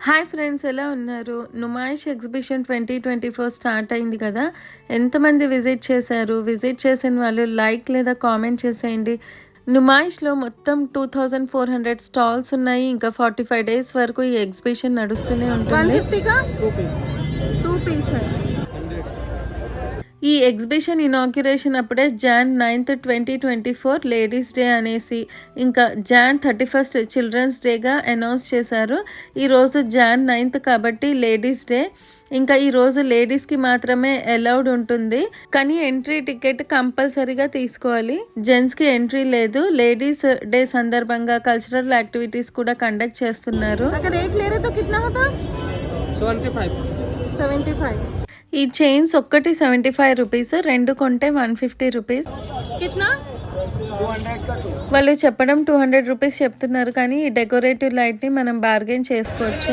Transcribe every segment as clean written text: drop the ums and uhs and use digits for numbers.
Hi friends, ఎలా ఉన్నారు? Numaish exhibition 2024 start అయింది కదా. ఎంతమంది విజిట్ చేశారు? విజిట్ చేసిన వాళ్ళు లైక్ లేదా కామెంట్ చేసేయండి. నుమాయిష్లో మొత్తం 2400 స్టాల్స్ ఉన్నాయి. ఇంకా 45 డేస్ వరకు ఈ ఎగ్జిబిషన్ నడుస్తూనే ఉంటుంది. ఈ ఎగ్జిబిషన్ ఇనాగ్యురేషన్ అప్పుడే Jan 9th 2024 లేడీస్ డే అనేసి, ఇంకా Jan 31st చిల్డ్రన్స్ డేగా అనౌన్స్ చేశారు. ఈరోజు Jan 9th కాబట్టి లేడీస్ డే. ఇంకా ఈరోజు లేడీస్కి మాత్రమే అలౌడ్ ఉంటుంది, కానీ ఎంట్రీ టికెట్ కంపల్సరీగా తీసుకోవాలి. జెంట్స్కి ఎంట్రీ లేదు. లేడీస్ డే సందర్భంగా కల్చరల్ యాక్టివిటీస్ కూడా కండక్ట్ చేస్తున్నారు. 75 ఈ చైన్స్ ఒక్కటి 75 రూపీస్, రెండు కొంటే 150 రూపీస్. వాళ్ళు చెప్పడం 200 రూపీస్ చెప్తున్నారు, కానీ ఈ డెకరేటివ్ లైట్ని మనం బార్గెన్ చేసుకోవచ్చు.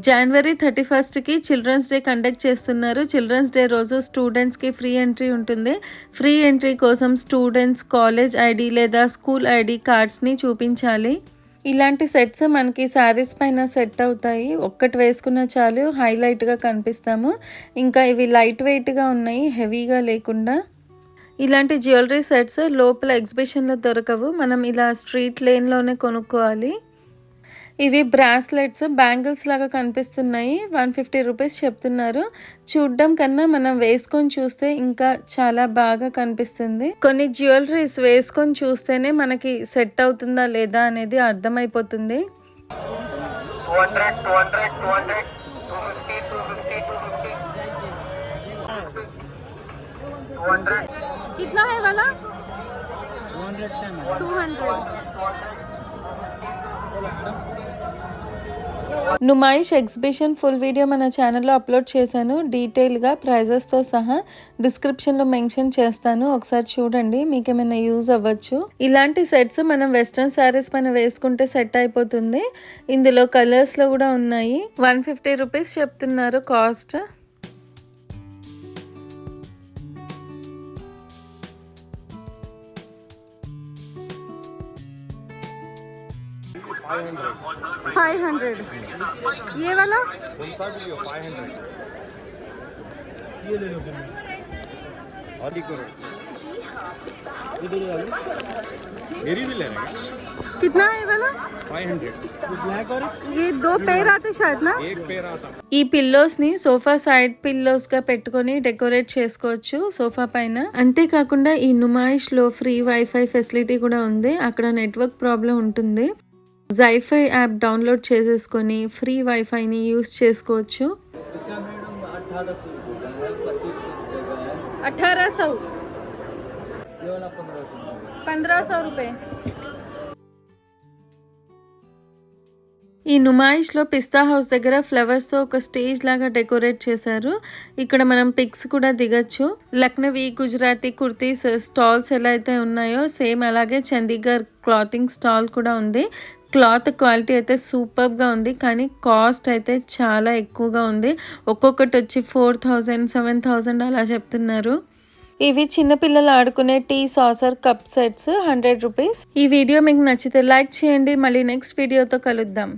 January 31st children's day conduct చేస్తున్నారు. చిల్డ్రన్స్ డే రోజు స్టూడెంట్స్కి ఫ్రీ ఎంట్రీ ఉంటుంది. ఫ్రీ ఎంట్రీ కోసం స్టూడెంట్స్ కాలేజ్ ఐడి లేదా స్కూల్ ఐడి కార్డ్స్ని చూపించాలి. ఇలాంటి సెట్స్ మనకి శారీస్ పైన సెట్ అవుతాయి. ఒక్కటి వేసుకున్న చాలు, హైలైట్గా కనిపిస్తాము. ఇంకా ఇవి లైట్ వెయిట్గా ఉన్నాయి, హెవీగా లేకుండా. ఇలాంటి జ్యువెలరీ సెట్స్ లోపల ఎగ్జిబిషన్లో దొరకవు, మనం ఇలా స్ట్రీట్ లేన్లోనే కొనుక్కోవాలి. ఇవి బ్రాస్లెట్స్, బ్యాంగిల్స్ లాగా కనిపిస్తున్నాయి. 150 రూపీస్ చెప్తున్నారు. చూడ్డం కన్నా మనం వేసుకొని చూస్తే ఇంకా చాలా బాగా కనిపిస్తుంది. కొన్ని జ్యువెలరీస్ వేసుకొని చూస్తేనే మనకి సెట్ అవుతుందా లేదా అనేది అర్థమైపోతుంది. कितना है वाला? 200. నుమాయిష్ ఎగ్జిబిషన్ ఫుల్ వీడియో మన ఛానల్లో అప్లోడ్ చేశాను. డీటెయిల్గా ప్రైజెస్తో సహా డిస్క్రిప్షన్లో మెన్షన్ చేస్తాను, ఒకసారి చూడండి, మీకు ఏమైనా యూజ్ అవ్వచ్చు. ఇలాంటి సెట్స్ మనం వెస్ట్రన్ శారీస్ పైన వేసుకుంటే సెట్ అయిపోతుంది. ఇందులో కలర్స్లో కూడా ఉన్నాయి. 150 రూపీస్ చెప్తున్నారు కాస్ట్. फाइव हंड्रेड ये वाला 500 ये ले लो और मेरी भी लेना है. कितना है ये वाला? 500. ब्लैक और ये दो पेयर आते शायद ना, एक पेयर आता. ఈ పిల్లోస్ ని సోఫా సైడ్ పిల్లోస్ గా పెట్టుకొని డెకరేట్ చేసుకోవచ్చు సోఫా పైన. అంతేకాకుండా ఈ నుమాయిష్ లో ఫ్రీ వైఫై ఫెసిలిటీ కూడా ఉంది. అక్కడ నెట్వర్క్ ప్రాబ్లం ఉంటుంది. జైఫై యాప్ డౌన్లోడ్ చేసేసుకొని ఫ్రీ వైఫైని యూజ్ చేసుకోవచ్చు. 1500 రూపాయ. ఈ నుమాయిష్లో పిస్తా హౌస్ దగ్గర ఫ్లవర్స్తో ఒక స్టేజ్ లాగా డెకరేట్ చేశారు. ఇక్కడ మనం పిక్స్ కూడా దిగచ్చు. లక్నవీ, గుజరాతీ కుర్తీస్ స్టాల్స్ ఎలా అయితే ఉన్నాయో సేమ్ అలాగే చండీగఢ్ క్లాతింగ్ స్టాల్ కూడా ఉంది. క్లాత్ క్వాలిటీ అయితే సూపర్గా ఉంది, కానీ కాస్ట్ అయితే చాలా ఎక్కువగా ఉంది. ఒక్కొక్కటి వచ్చి 4000, 7000 అలా చెప్తున్నారు. ఇవి చిన్నపిల్లలు ఆడుకునే tea saucer cup sets 100 rupees. ఈ వీడియో మీకు నచ్చితే లైక్ చేయండి. మళ్ళీ నెక్స్ట్ వీడియోతో కలుద్దాం.